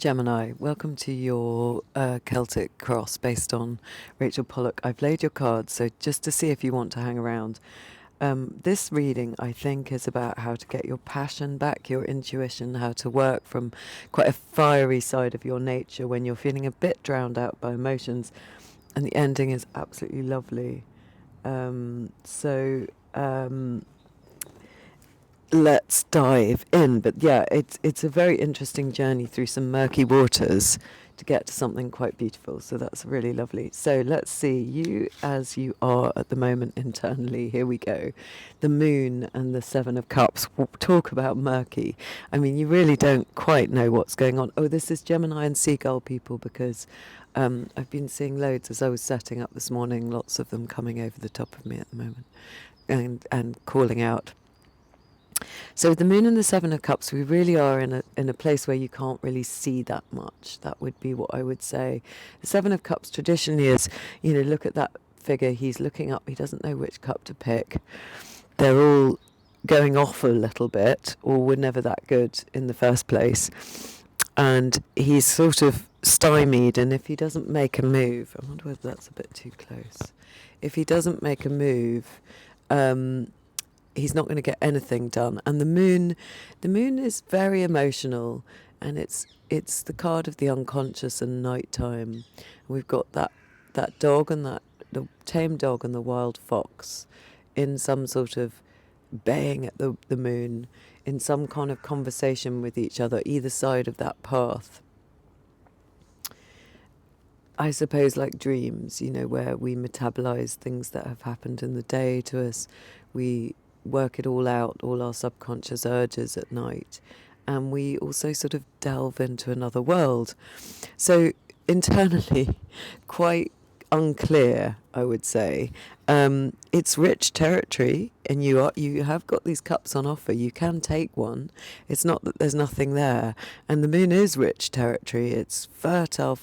Gemini, welcome to your Celtic cross based on Rachel Pollock. I've laid your cards, so just to see if you want to hang around. This reading, I think, is about how to get your passion back, your intuition, how to work from quite a fiery side of your nature when you're feeling a bit drowned out by emotions. And the ending is absolutely lovely. Let's dive in. But yeah, it's a very interesting journey through some murky waters to get to something quite beautiful. So that's really lovely. So let's see you as you are at the moment internally. Here we go. The moon and the Seven of Cups talk about murky. I mean, you really don't quite know what's going on. Oh, this is Gemini and Seagull people because I've been seeing loads as I was setting up this morning, lots of them coming over the top of me at the moment and calling out. So with the moon and the Seven of Cups, we really are in a place where you can't really see that much. That would be what I would say. The Seven of Cups traditionally is, look at that figure. He's looking up. He doesn't know which cup to pick. They're all going off a little bit, or were never that good in the first place. And he's sort of stymied. And if he doesn't make a move, I wonder whether that's a bit too close. If he doesn't make a move, he's not going to get anything done. And the moon is very emotional, and it's the card of the unconscious and nighttime. And we've got that dog and the tame dog and the wild fox in some sort of baying at the moon, in some kind of conversation with each other, either side of that path. I suppose like dreams, where we metabolize things that have happened in the day to us. We work it all out, all our subconscious urges at night. And we also sort of delve into another world. So internally, quite unclear, I would say. It's rich territory, and you have got these cups on offer. You can take one. It's not that there's nothing there. And the moon is rich territory. It's fertile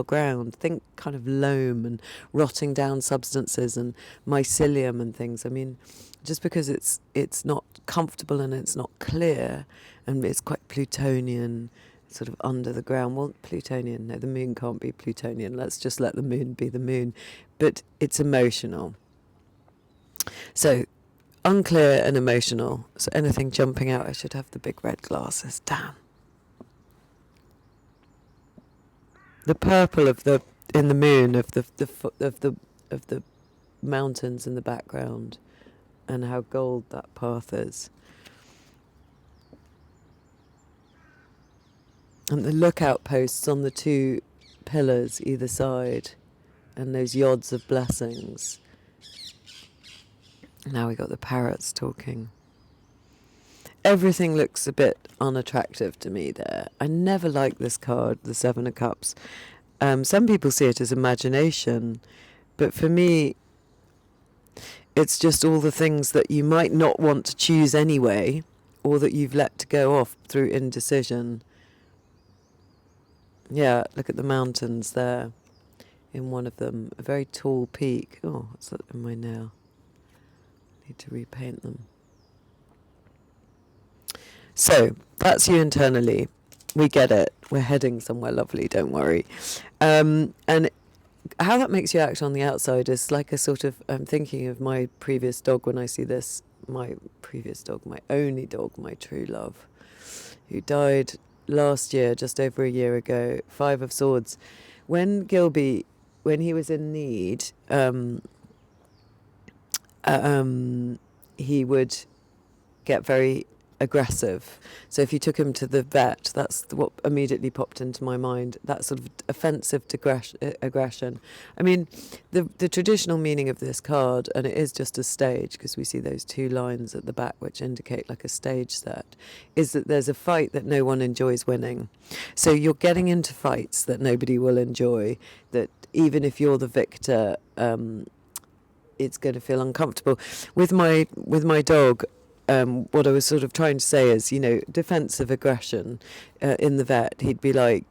ground. Think kind of loam and rotting down substances and mycelium and things. I mean, just because it's not comfortable and it's not clear, and it's quite Plutonian, sort of under the ground. Well, Plutonian, no, the moon can't be Plutonian. Let's just let the moon be the moon. But it's emotional. So, unclear and emotional. So anything jumping out, I should have the big red glasses. Damn. The purple in the moon of the mountains in the background, and how gold that path is. And the lookout posts on the two pillars either side, and those yods of blessings. Now we got the parrots talking. Everything looks a bit unattractive to me there. I never liked this card, the Seven of Cups. Some people see it as imagination, but for me, it's just all the things that you might not want to choose anyway, or that you've let go off through indecision. Yeah, look at the mountains there. In one of them, a very tall peak. Oh, what's that in my nail? Need to repaint them. So, that's you internally. We get it. We're heading somewhere lovely, don't worry. And how that makes you act on the outside is like a sort of, I'm thinking of my previous dog when I see this. My previous dog, my only dog, my true love, who died last year, just over a year ago, Five of Swords. When Gilby, when he was in need, he would get very aggressive. So if you took him to the vet, that's what immediately popped into my mind, that sort of offensive aggression. I mean, the traditional meaning of this card, and it is just a stage, because we see those two lines at the back which indicate like a stage set, is that there's a fight that no one enjoys winning. So you're getting into fights that nobody will enjoy, that even if you're the victor, it's going to feel uncomfortable. With my dog, what I was sort of trying to say is, defensive aggression in the vet. He'd be like,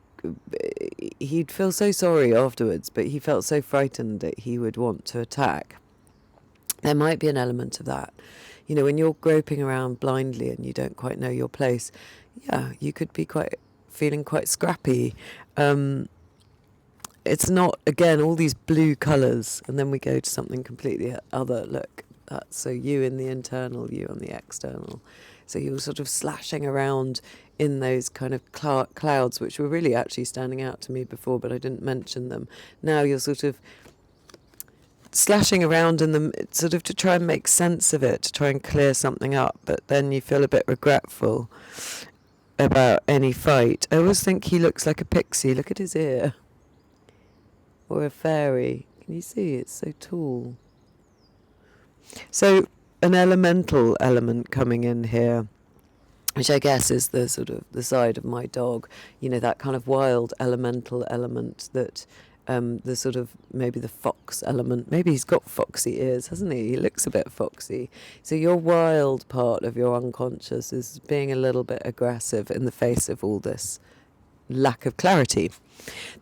he'd feel so sorry afterwards, but he felt so frightened that he would want to attack. There might be an element of that. When you're groping around blindly and you don't quite know your place, yeah, you could be quite feeling quite scrappy. It's not, again, all these blue colours, and then we go to something completely other. Look, that's so you in the internal, you on the external. So you're sort of slashing around in those kind of clouds, which were really actually standing out to me before, but I didn't mention them. Now you're sort of slashing around in them sort of to try and make sense of it, to try and clear something up, but then you feel a bit regretful about any fight. I always think he looks like a pixie. Look at his ear. Or a fairy. Can you see? It's so tall. So an elemental element coming in here, which I guess is the sort of the side of my dog, you know, that kind of wild elemental element that the sort of maybe the fox element. Maybe he's got foxy ears, hasn't he? He looks a bit foxy. So your wild part of your unconscious is being a little bit aggressive in the face of all this lack of clarity.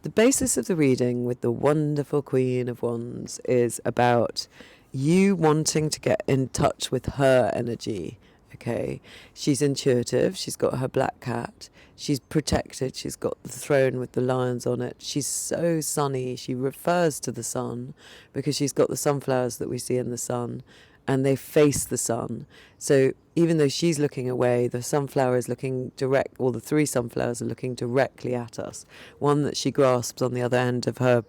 The basis of the reading with the wonderful Queen of Wands is about you wanting to get in touch with her energy. Okay, she's intuitive, she's got her black cat, she's protected, she's got the throne with the lions on it, she's so sunny, she refers to the sun because she's got the sunflowers that we see in the sun and they face the sun. So even though she's looking away, the sunflower is looking direct, or the three sunflowers are looking directly at us, one that she grasps on the other end of her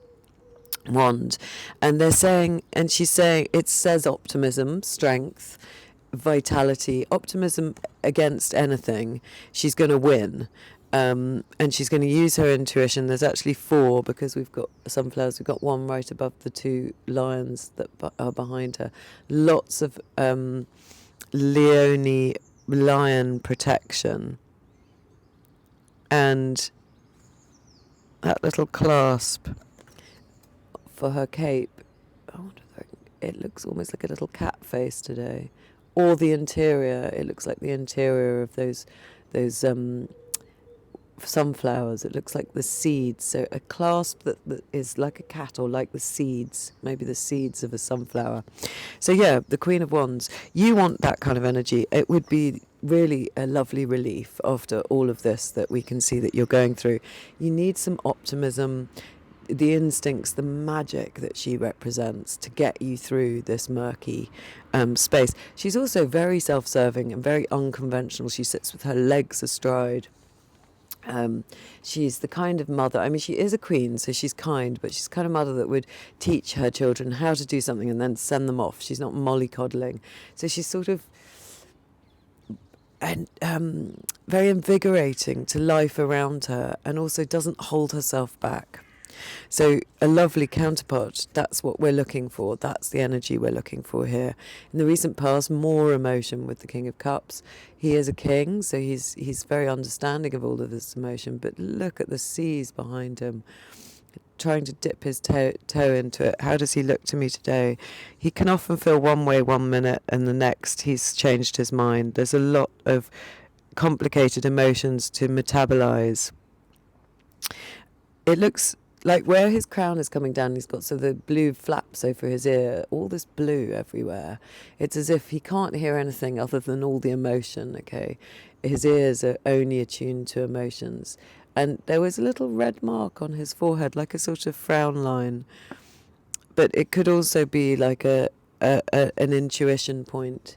wand. And they're saying, and she's saying, it says optimism, strength, vitality, optimism against anything. She's going to win. And she's going to use her intuition. There's actually 4 because we've got sunflowers. We've got one right above the 2 lions that are behind her. Lots of Leone lion protection. And that little clasp for her cape. I wonder if it looks almost like a little cat face today. Or the interior. It looks like the interior of those sunflowers. It looks like the seeds. So a clasp that is like a cat, or like the seeds, maybe the seeds of a sunflower. So yeah, the Queen of Wands. You want that kind of energy. It would be really a lovely relief after all of this that we can see that you're going through. You need some optimism, the instincts, the magic that she represents to get you through this murky space. She's also very self-serving and very unconventional. She sits with her legs astride. She's the kind of mother, I mean, she is a queen, so she's kind, but she's the kind of mother that would teach her children how to do something and then send them off. She's not mollycoddling. So she's sort of very invigorating to life around her, and also doesn't hold herself back. So a lovely counterpart, that's what we're looking for. That's the energy we're looking for here. In the recent past, more emotion with the King of Cups. He is a king, so he's very understanding of all of this emotion. But look at the seas behind him, trying to dip his toe into it. How does he look to me today? He can often feel one way one minute, and the next he's changed his mind. There's a lot of complicated emotions to metabolize. It looks like where his crown is coming down, he's got so the blue flaps over his ear, all this blue everywhere. It's as if he can't hear anything other than all the emotion, okay? His ears are only attuned to emotions. And there was a little red mark on his forehead, like a sort of frown line. But it could also be like an intuition point,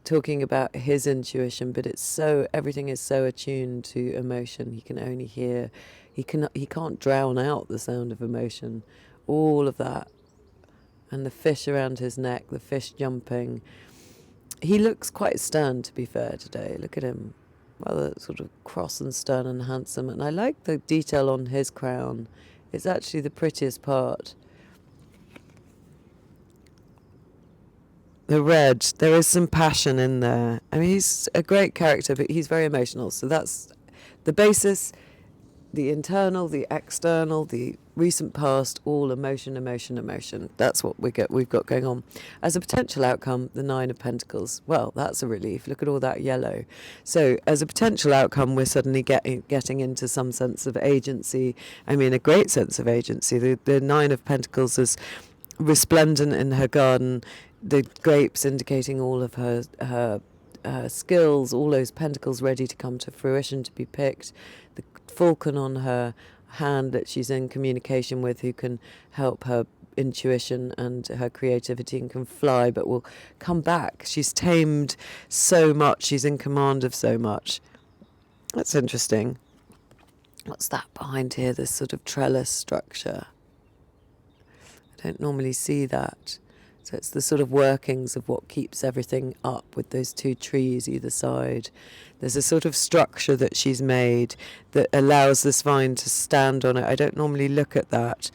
talking about his intuition, but everything is so attuned to emotion. He can only hear. He can't drown out the sound of emotion. All of that. And the fish around his neck, the fish jumping. He looks quite stern, to be fair, today. Look at him. Rather sort of cross and stern and handsome. And I like the detail on his crown. It's actually the prettiest part. The red, there is some passion in there. I mean, he's a great character, but he's very emotional. So that's the basis. The internal, the external, the recent past, all emotion, emotion, emotion. That's what we've got going on. As a potential outcome, the 9 of Pentacles. Well, that's a relief. Look at all that yellow. So as a potential outcome, we're suddenly getting into some sense of agency. I mean, a great sense of agency. The 9 of Pentacles is resplendent in her garden. The grapes indicating all of her skills, all those pentacles ready to come to fruition, to be picked. The falcon on her hand that she's in communication with, who can help her intuition and her creativity, and can fly but will come back. She's tamed so much, she's in command of so much. That's interesting. What's that behind here, this sort of trellis structure? I don't normally see that. So it's the sort of workings of what keeps everything up with those two trees either side. There's a sort of structure that she's made that allows this vine to stand on it. I don't normally look at that.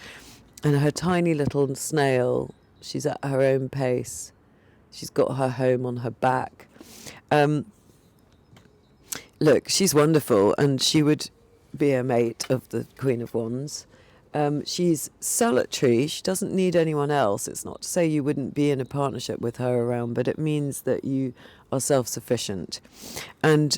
And her tiny little snail, she's at her own pace. She's got her home on her back. Look, she's wonderful, and she would be a mate of the Queen of Wands. She's solitary. She doesn't need anyone else. It's not to say you wouldn't be in a partnership with her around, but it means that you are self-sufficient. And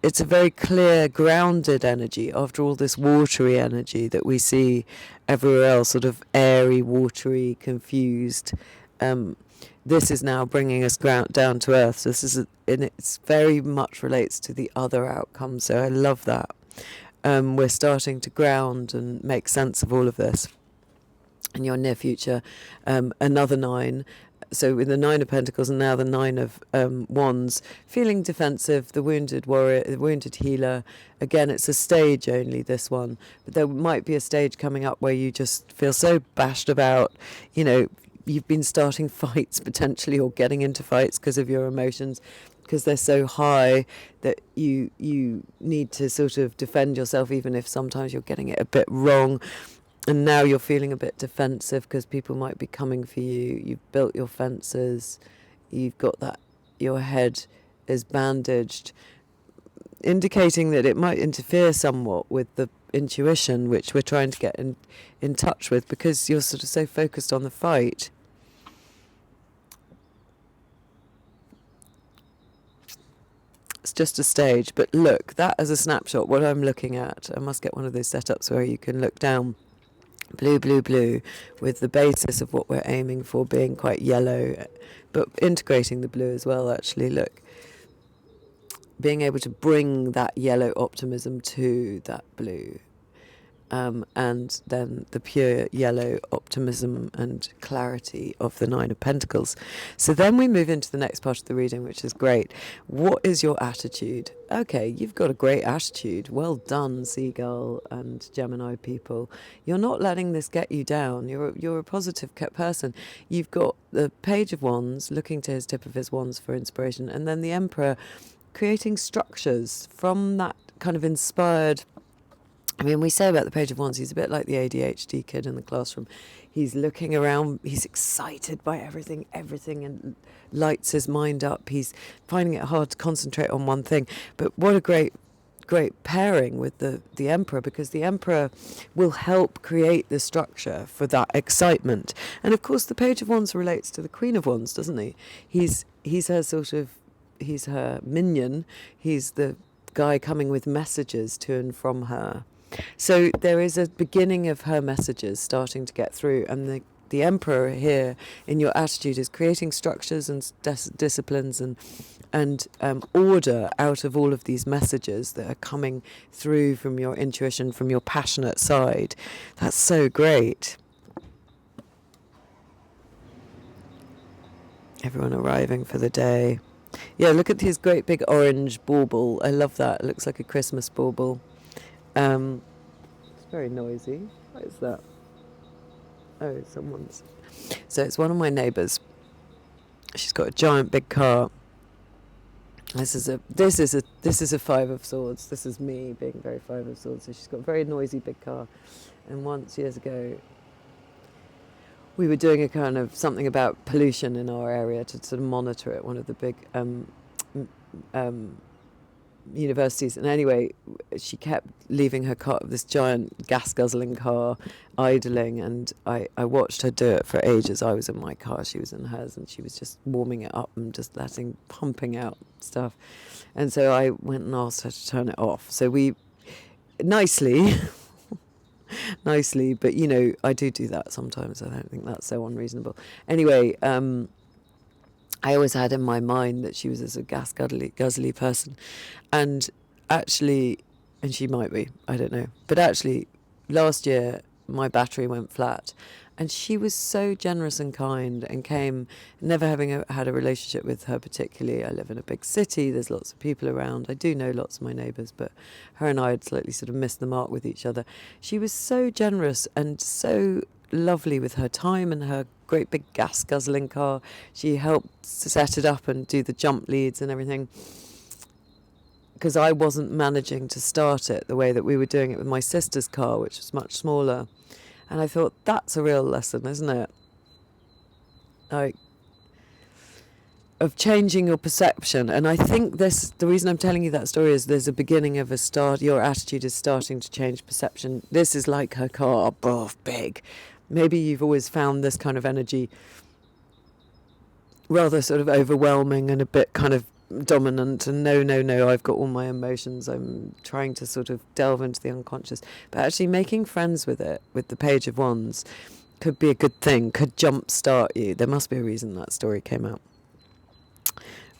it's a very clear, grounded energy after all this watery energy that we see everywhere else, sort of airy, watery, confused. This is now bringing us down to earth. So this is, and it's very much relates to the other outcome. So I love that. We're starting to ground and make sense of all of this. In your near future, another 9. So with the 9 of Pentacles and now the 9 of Wands, feeling defensive, the wounded warrior, the wounded healer. Again, it's a stage only, this one. But there might be a stage coming up where you just feel so bashed about, you've been starting fights potentially, or getting into fights because of your emotions, because they're so high that you need to sort of defend yourself, even if sometimes you're getting it a bit wrong. And now you're feeling a bit defensive because people might be coming for you. You've built your fences. You've got that, your head is bandaged, indicating that it might interfere somewhat with the intuition, which we're trying to get in touch with, because you're sort of so focused on the fight. It's just a stage. But look, that as a snapshot, what I'm looking at, I must get one of those setups where you can look down. Blue, blue, blue, with the basis of what we're aiming for being quite yellow, but integrating the blue as well, actually. Look, being able to bring that yellow optimism to that blue. And then the pure yellow optimism and clarity of the 9 of Pentacles. So then we move into the next part of the reading, which is great. What is your attitude? Okay, you've got a great attitude. Well done, Seagull and Gemini people. You're not letting this get you down. You're a positive person. You've got the Page of Wands looking to his tip of his wands for inspiration, and then the Emperor creating structures from that kind of inspired. I mean, we say about the Page of Wands, he's a bit like the ADHD kid in the classroom. He's looking around, he's excited by everything, and lights his mind up. He's finding it hard to concentrate on one thing. But what a great pairing with the Emperor, because the Emperor will help create the structure for that excitement. And of course, the Page of Wands relates to the Queen of Wands, doesn't he? He's her minion. He's the guy coming with messages to and from her. So there is a beginning of her messages starting to get through, and the Emperor here in your attitude is creating structures and disciplines and order out of all of these messages that are coming through from your intuition, from your passionate side. That's so great. Everyone arriving for the day. Yeah, look at his great big orange bauble. I love that. It looks like a Christmas bauble. It's very noisy. What is that? Oh, someone's. So it's one of my neighbours. She's got a giant big car. This is a 5 of Swords. This is me being very 5 of Swords. So she's got a very noisy big car. And once, years ago, we were doing a kind of something about pollution in our area to sort of monitor it, one of the big universities. And anyway, she kept leaving her car, this giant gas-guzzling car, idling, and I watched her do it for ages. I was in my car, she was in hers, and she was just warming it up and just pumping out stuff. And so I went and asked her to turn it off. So we, nicely, but I do that sometimes. I don't think that's so unreasonable. Anyway, I always had in my mind that she was a guzzly person. And actually, and she might be, I don't know. But actually, last year, my battery went flat. And she was so generous and kind and came, never having had a relationship with her particularly. I live in a big city, there's lots of people around. I do know lots of my neighbours, but her and I had slightly sort of missed the mark with each other. She was so generous and so lovely with her time and her great big gas guzzling car. She helped set it up and do the jump leads and everything, because I wasn't managing to start it the way that we were doing it with my sister's car, which was much smaller. And I thought, that's a real lesson, isn't it? Like, of changing your perception. And I think the reason I'm telling you that story is there's a beginning of a start. Your attitude is starting to change perception. This is like her car, big. Maybe you've always found this kind of energy rather sort of overwhelming and a bit kind of dominant, and no, I've got all my emotions, I'm trying to sort of delve into the unconscious. But actually making friends with it, with the Page of Wands, could be a good thing, could jumpstart you. There must be a reason that story came out.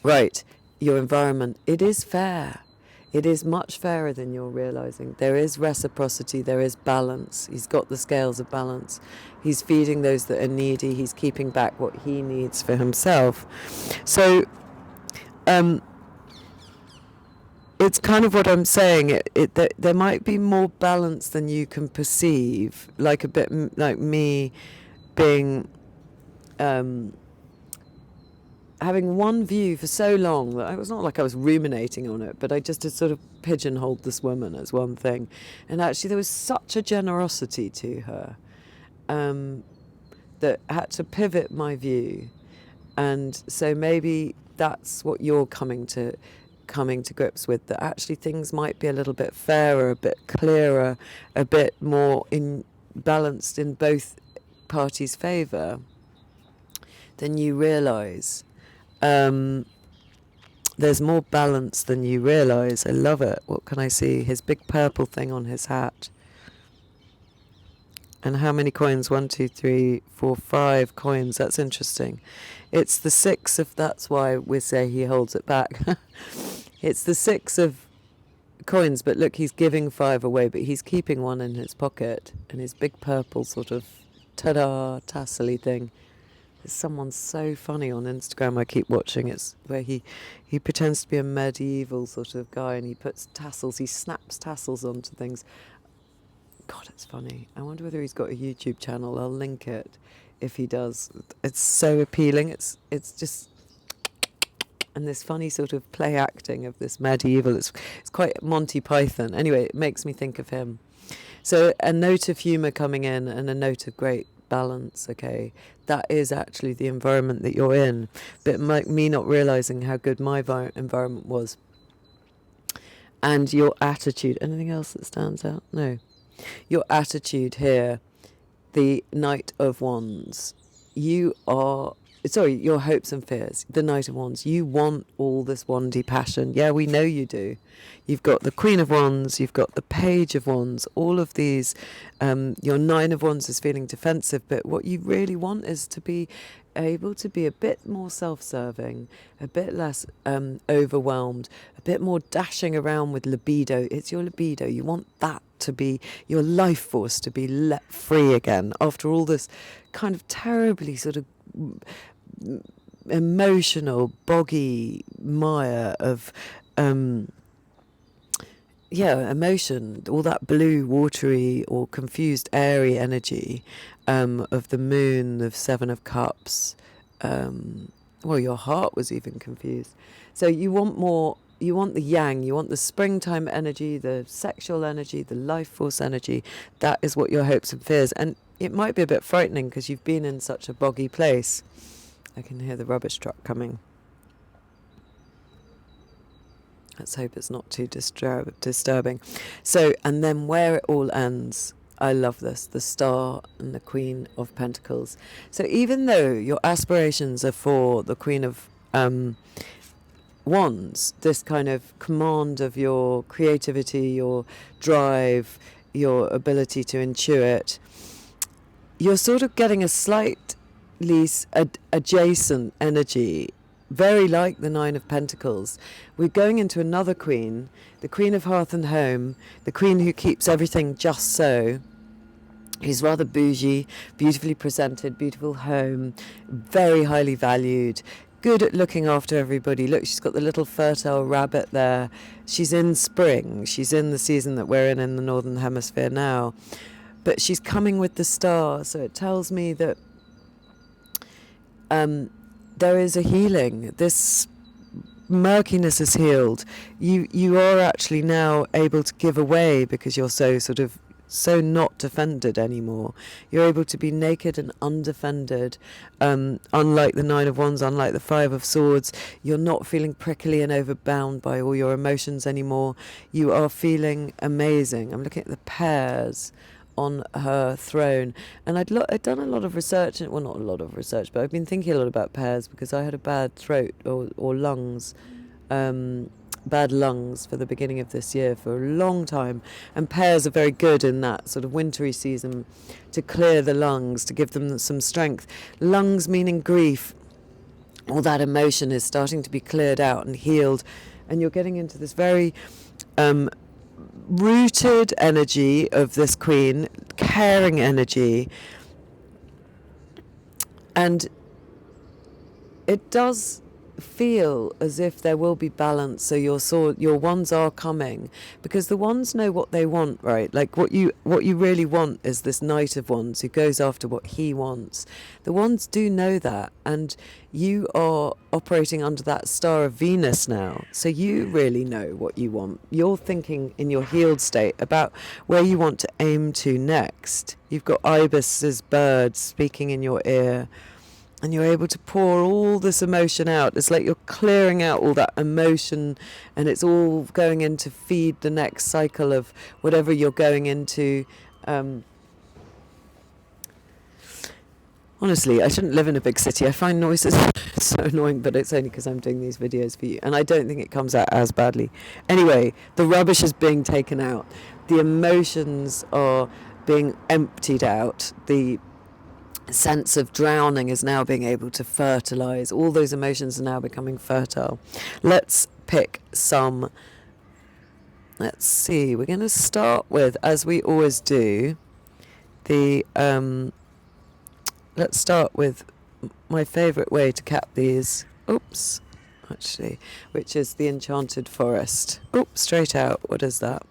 Right, your environment, it is fair. It is much fairer than you're realising. There is reciprocity, there is balance. He's got the scales of balance. He's feeding those that are needy, he's keeping back what he needs for himself. So it's kind of what I'm saying. There might be more balance than you can perceive, like a bit like me being having one view for so long that it was not like I was ruminating on it, but I just had sort of pigeonholed this woman as one thing. And actually there was such a generosity to her that had to pivot my view. And so maybe that's what you're coming to grips with, that actually things might be a little bit fairer, a bit clearer, a bit more balanced in both parties' favour than you realise. There's more balance than you realise. I love it. What can I see? His big purple thing on his hat. And how many coins? 1, 2, 3, 4, 5 coins. That's interesting. It's the 6 of, that's why we say he holds it back. It's the 6 of coins, but look, he's giving 5 away, but he's keeping 1 in his pocket. And his big purple sort of ta-da, tassel-y thing. There's someone so funny on Instagram I keep watching. It's where he pretends to be a medieval sort of guy, and he puts tassels, he snaps tassels onto things. God, it's funny. I wonder whether he's got a YouTube channel. I'll link it if he does. It's so appealing. It's just, and this funny sort of play acting of this medieval. It's quite Monty Python. Anyway, it makes me think of him. So a note of humour coming in and a note of great balance. Okay, that is actually the environment that you're in. But me not realising how good my environment was, and your attitude. Anything else that stands out? No. Your attitude here, the Knight of Wands. Your hopes and fears, the Knight of Wands. You want all this wandy passion. Yeah, we know you do. You've got the Queen of Wands, you've got the Page of Wands, all of these. Your 9 of Wands is feeling defensive, but what you really want is to be able to be a bit more self-serving, a bit less overwhelmed, a bit more dashing around with libido. It's your libido. You want that to be your life force, to be let free again after all this kind of terribly sort of emotional, boggy mire of emotion, all that blue, watery or confused, airy energy of the moon, the 7 of Cups. Your heart was even confused. So you want more, you want the yang, you want the springtime energy, the sexual energy, the life force energy. That is what your hopes and fears. And it might be a bit frightening because you've been in such a boggy place. I can hear the rubbish truck coming. Let's hope it's not too disturbing. So, and then where it all ends, I love this, the Star and the Queen of Pentacles. So even though your aspirations are for the Queen of Wands, this kind of command of your creativity, your drive, your ability to intuit, you're sort of getting a slightly adjacent energy very like the Nine of Pentacles. We're going into another queen, the Queen of Hearth and Home, the queen who keeps everything just so, who's rather bougie, beautifully presented, beautiful home, very highly valued, good at looking after everybody. Look, she's got the little fertile rabbit there. She's in spring. She's in the season that we're in the Northern Hemisphere now. But she's coming with the star, so it tells me that there is a healing. This murkiness is healed. You are actually now able to give away because you're so not defended anymore. You're able to be naked and undefended, unlike the Nine of Wands, unlike the Five of Swords. You're not feeling prickly and overbound by all your emotions anymore. You are feeling amazing. I'm looking at the pairs on her throne, and I'd done a lot of research, well, not a lot of research, but I've been thinking a lot about pairs because I had a bad throat or lungs, bad lungs for the beginning of this year for a long time, and pairs are very good in that sort of wintry season to clear the lungs, to give them some strength. Lungs meaning grief. All that emotion is starting to be cleared out and healed, and you're getting into this very rooted energy of this queen, caring energy, and it does feel as if there will be balance. So your wands are coming, because the wands know what they want, right? Like what you really want is this Knight of Wands who goes after what he wants. The wands do know that, and you are operating under that star of Venus now, so you really know what you want. You're thinking in your healed state about where you want to aim to next. You've got ibises, birds speaking in your ear, and you're able to pour all this emotion out. It's like you're clearing out all that emotion, and it's all going in to feed the next cycle of whatever you're going into. Honestly, I shouldn't live in a big city. I find noises so annoying, but it's only because I'm doing these videos for you, and I don't think it comes out as badly. Anyway, the rubbish is being taken out. The emotions are being emptied out. The sense of drowning is now being able to fertilize. All those emotions are now becoming fertile. Let's pick some. Let's see. We're going to start with, as we always do, the let's start with my favourite way to cap these. Oops, actually, which is the Enchanted Forest. Oops, straight out. What is that?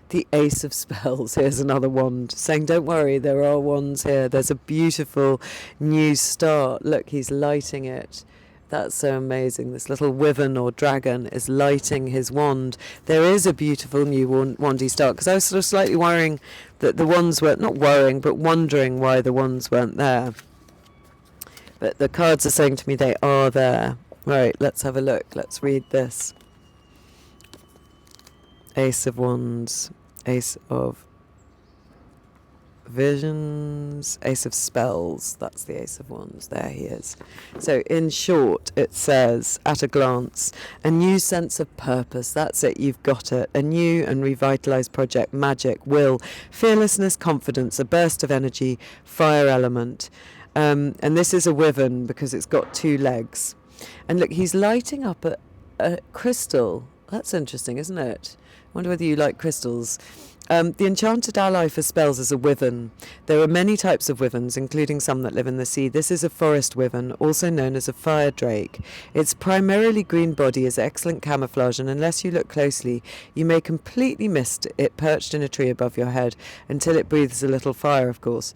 The Ace of Spells. Here's another wand saying, don't worry, there are wands here. There's a beautiful new star. Look, he's lighting it. That's so amazing. This little wyvern or dragon is lighting his wand. There is a beautiful new wandy star, because I was sort of slightly worrying that the wands weren't, not worrying, but wondering why the wands weren't there. But the cards are saying to me they are there. Right, let's have a look. Let's read this. Ace of Wands, Ace of Visions, Ace of Spells. That's the Ace of Wands. There he is. So in short, it says, at a glance, a new sense of purpose. That's it. You've got it. A new and revitalized project, magic, will, fearlessness, confidence, a burst of energy, fire element. And this is a wyvern because it's got two legs. And look, he's lighting up a crystal. That's interesting, isn't it? I wonder whether you like crystals. The enchanted ally for spells is a wyvern. There are many types of wyverns, including some that live in the sea. This is a forest wyvern, also known as a fire drake. Its primarily green body is excellent camouflage, and unless you look closely, you may completely miss it perched in a tree above your head, until it breathes a little fire, of course.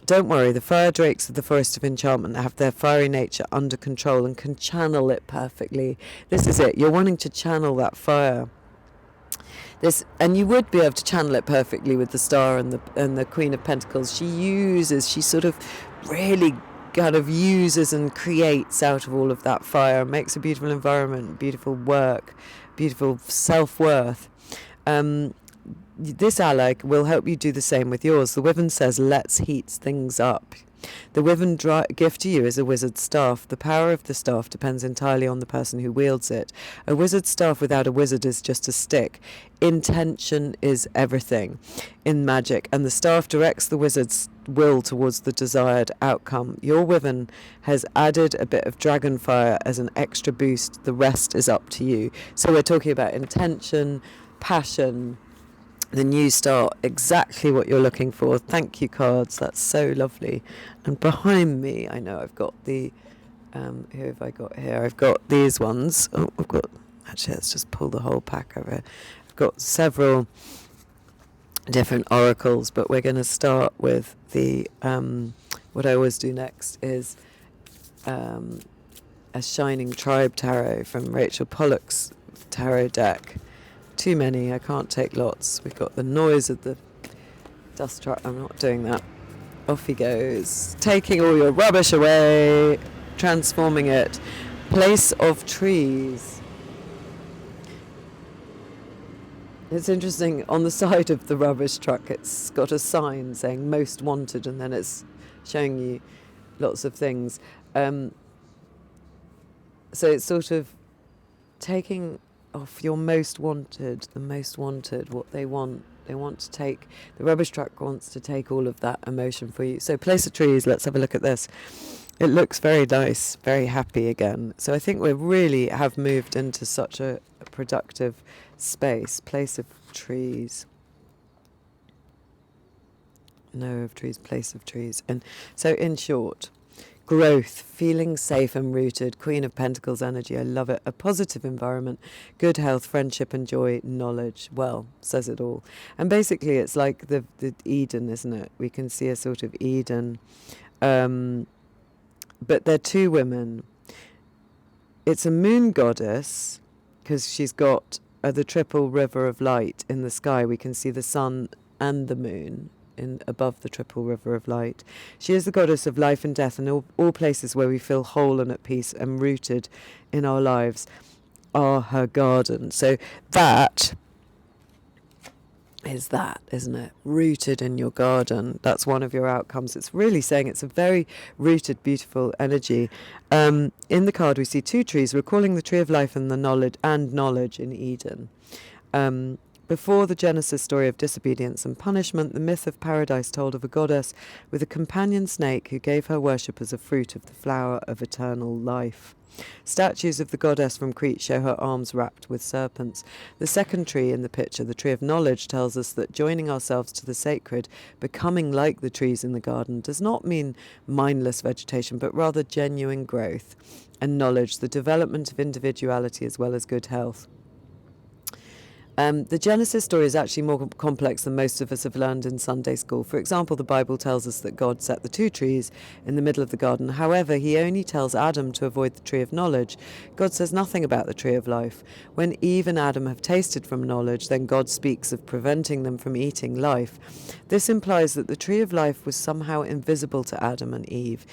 Don't worry, the fire drakes of the Forest of Enchantment have their fiery nature under control and can channel it perfectly. This is it. You're wanting to channel that fire. And you would be able to channel it perfectly with the Star and the Queen of Pentacles. She sort of really kind of uses and creates out of all of that fire, makes a beautiful environment, beautiful work, beautiful self-worth. This ally will help you do the same with yours. The wyvern says, let's heat things up. The woven gift to you is a wizard's staff. The power of the staff depends entirely on the person who wields it. A wizard's staff without a wizard is just a stick. Intention is everything in magic, and the staff directs the wizard's will towards the desired outcome. Your wyvern has added a bit of dragon fire as an extra boost. The rest is up to you. So we're talking about intention, passion, the new start, exactly what you're looking for. Thank you, cards. That's so lovely. And behind me, I know I've got the who have I got here? I've got these ones. Oh, I've got, actually, let's just pull the whole pack over. I've got several different oracles, but we're going to start with the what I always do next is a Shining Tribe Tarot from Rachel Pollock's tarot deck. Too many, I can't take lots. We've got the noise of the dust truck. I'm not doing that. Off he goes, taking all your rubbish away, transforming it. Place of trees. It's interesting, on the side of the rubbish truck it's got a sign saying most wanted, and then it's showing you lots of things. So it's sort of taking off your most wanted, the most wanted, what they want. They want to take, the rubbish truck wants to take all of that emotion for you. So place of trees, let's have a look at this. It looks very nice, very happy again. So I think we really have moved into such a productive space. Place of trees. No of trees, place of trees. And so in short, growth, feeling safe and rooted, Queen of Pentacles energy, I love it. A positive environment, good health, friendship and joy, knowledge. Well, says it all. And basically it's like the Eden, isn't it? We can see a sort of Eden. But they're two women. It's a moon goddess, because she's got the triple river of light in the sky. We can see the sun and the moon above the triple river of light. She is the goddess of life and death, and all places where we feel whole and at peace and rooted in our lives are her garden. So that is that, isn't it? Rooted in your garden. That's one of your outcomes. It's really saying it's a very rooted, beautiful energy. In the card we see two trees, recalling the tree of life and knowledge in Eden. Before the Genesis story of disobedience and punishment, the myth of paradise told of a goddess with a companion snake who gave her worshippers a fruit of the flower of eternal life. Statues of the goddess from Crete show her arms wrapped with serpents. The second tree in the picture, the tree of knowledge, tells us that joining ourselves to the sacred, becoming like the trees in the garden, does not mean mindless vegetation, but rather genuine growth and knowledge, the development of individuality as well as good health. The Genesis story is actually more complex than most of us have learned in Sunday school. For example, the Bible tells us that God set the two trees in the middle of the garden. However, he only tells Adam to avoid the tree of knowledge. God says nothing about the tree of life. When Eve and Adam have tasted from knowledge, then God speaks of preventing them from eating life. This implies that the tree of life was somehow invisible to Adam and Eve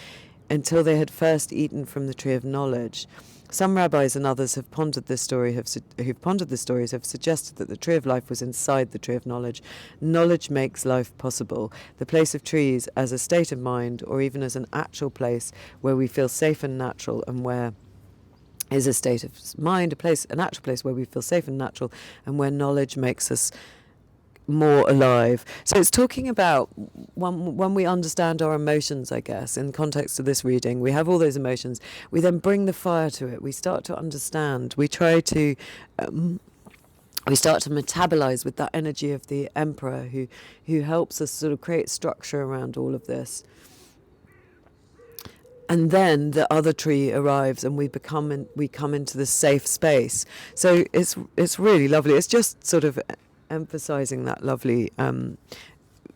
until they had first eaten from the tree of knowledge. Some rabbis and others who've pondered this story have suggested that the tree of life was inside the tree of knowledge. Knowledge makes life possible. The place of trees as a state of mind, or even as an actual place where we feel safe and natural, and where is a state of mind, an actual place where we feel safe and natural, and where knowledge makes us more alive. So it's talking about when we understand our emotions, I guess, in context of this reading. We have all those emotions. We then bring the fire to it. We start to understand. We try to we start to metabolize with that energy of the emperor who helps us sort of create structure around all of this. And then the other tree arrives, and we come into this safe space. So it's really lovely. It's just sort of emphasizing that lovely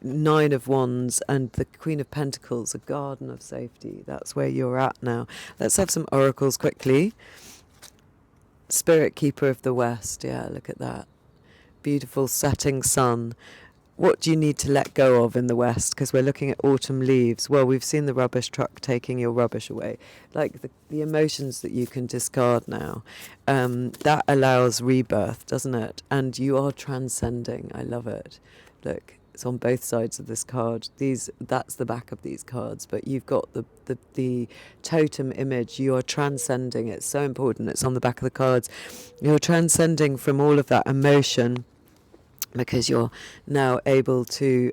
Nine of Wands and the Queen of Pentacles, a garden of safety. That's where you're at now. Let's have some oracles quickly. Spirit Keeper of the West. Yeah, look at that. Beautiful setting sun. what do you need to let go of in the West? Because we're looking at autumn leaves. Well, we've seen the rubbish truck taking your rubbish away. Like the emotions that you can discard now. That allows rebirth, doesn't it? And you are transcending. I love it. Look, it's on both sides of this card. That's the back of these cards, but you've got the totem image. You are transcending. It's so important. It's on the back of the cards. You're transcending from all of that emotion, because you're now able to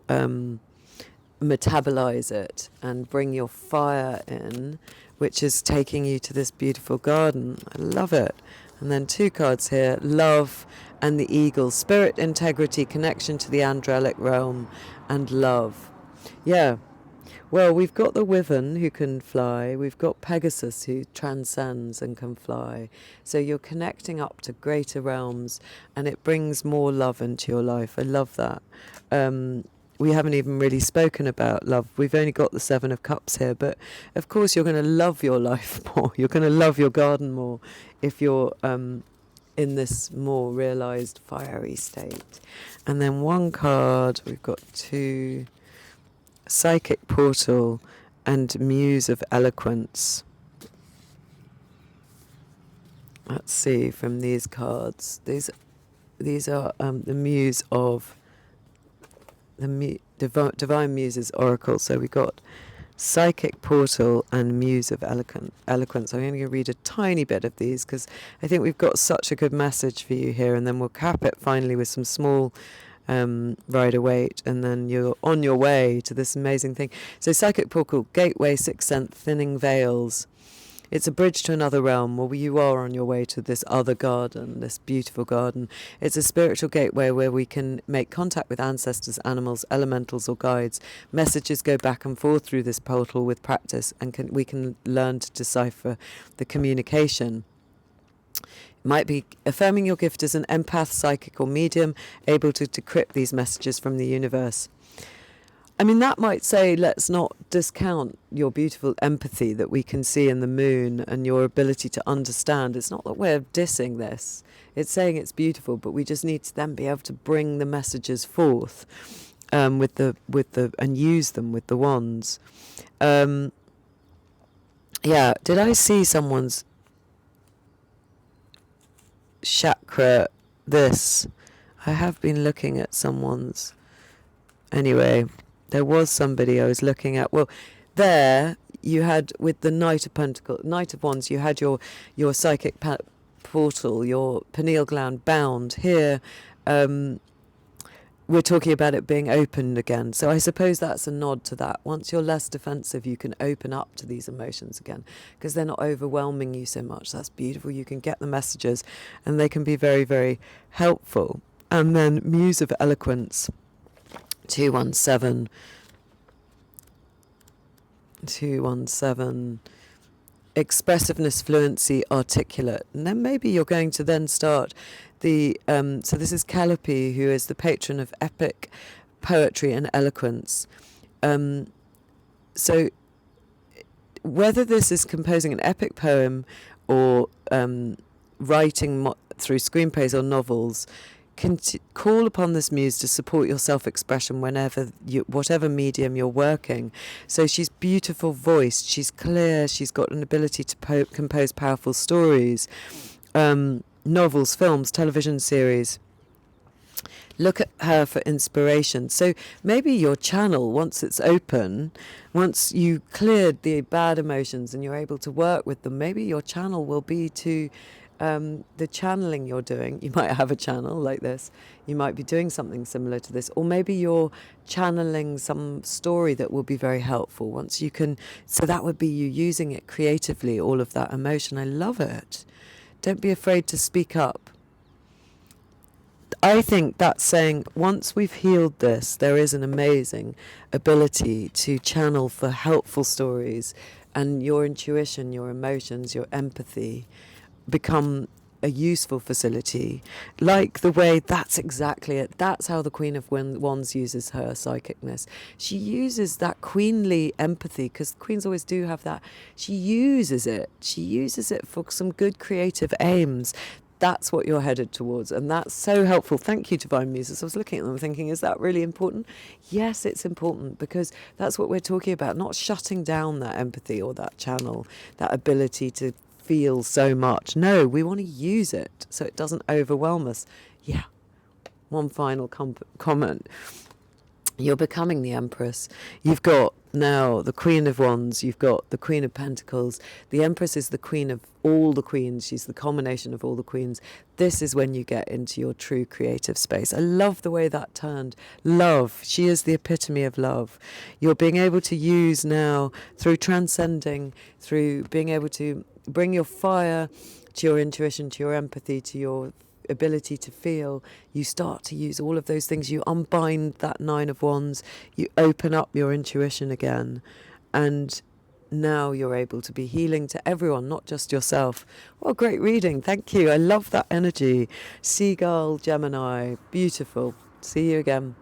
metabolize it and bring your fire in, which is taking you to this beautiful garden. I love it. And then 2 cards here, love and the eagle, spirit, integrity, connection to the angelic realm, and love. Yeah. Well, we've got the Wyvern who can fly. We've got Pegasus who transcends and can fly. So you're connecting up to greater realms, and it brings more love into your life. I love that. We haven't even really spoken about love. We've only got the 7 of Cups here, but of course you're going to love your life more. You're going to love your garden more if you're in this more realised fiery state. And then 1 card, we've got 2... Psychic Portal and Muse of Eloquence. Let's see from these cards. These are the Muse of the Divine Muses Oracle. So we got Psychic Portal and Muse of Eloquence. I'm going to read a tiny bit of these because I think we've got such a good message for you here, and then we'll cap it finally with some small Rider Waite, and then you're on your way to this amazing thing. So Psychic Portal, gateway, sixth sense, thinning veils. It's a bridge to another realm. Well, you are on your way to this other garden, this beautiful garden. It's a spiritual gateway where we can make contact with ancestors, animals, elementals or guides. Messages go back and forth through this portal with practice, and we can learn to decipher the communication. Might be affirming your gift as an empath, psychic or medium, able to decrypt these messages from the universe. I mean, that might say, let's not discount your beautiful empathy that we can see in the moon and your ability to understand. It's not that we're dissing this. It's saying it's beautiful, but we just need to then be able to bring the messages forth and use them with the wands. Did I see someone's chakra? I have been looking at someone's. Anyway, there was somebody I was looking at. Well, there you had with the Knight of Wands, you had your psychic portal, your pineal gland bound. Here, we're talking about it being opened again. So I suppose that's a nod to that. Once you're less defensive, you can open up to these emotions again because they're not overwhelming you so much. That's beautiful. You can get the messages and they can be very, very helpful. And then Muse of Eloquence, 217. Expressiveness, fluency, articulate. And then maybe you're going to then start so this is Calliope, who is the patron of epic poetry and eloquence. So whether this is composing an epic poem or writing through screenplays or novels, call upon this muse to support your self-expression whatever medium you're working. So she's beautiful voiced, she's clear, she's got an ability to compose powerful stories, novels, films, television series. Look at her for inspiration. So maybe your channel, once it's open, once you cleared the bad emotions and you're able to work with them, maybe your channel will be to the channeling you're doing. You might have a channel like this. You might be doing something similar to this. Or maybe you're channeling some story that will be very helpful once you can. So that would be you using it creatively, all of that emotion. I love it. Don't be afraid to speak up. I think that's saying once we've healed this, there is an amazing ability to channel for helpful stories, and your intuition, your emotions, your empathy become a useful facility. Like the way, that's exactly it. That's how the Queen of Wands uses her psychicness. She uses that queenly empathy, because queens always do have that. She uses it for some good creative aims. That's what you're headed towards, and that's so helpful. Thank you, Divine Muses. I was looking at them thinking, is that really important? Yes, it's important, because that's what we're talking about, not shutting down that empathy or that channel, that ability to feel so much. No, we want to use it so it doesn't overwhelm us. Yeah. One final comment. You're becoming the Empress. You've got now the Queen of Wands, you've got the Queen of Pentacles. The Empress is the queen of all the queens. She's the culmination of all the queens. This is when you get into your true creative space. I love the way that turned. Love. She is the epitome of love. You're being able to use now, through transcending, through being able to bring your fire to your intuition, to your empathy, to your ability to feel. You start to use all of those things. You unbind that Nine of Wands. You open up your intuition again. And now you're able to be healing to everyone, not just yourself. What a great reading. Thank you. I love that energy. Seagull, Gemini. Beautiful. See you again.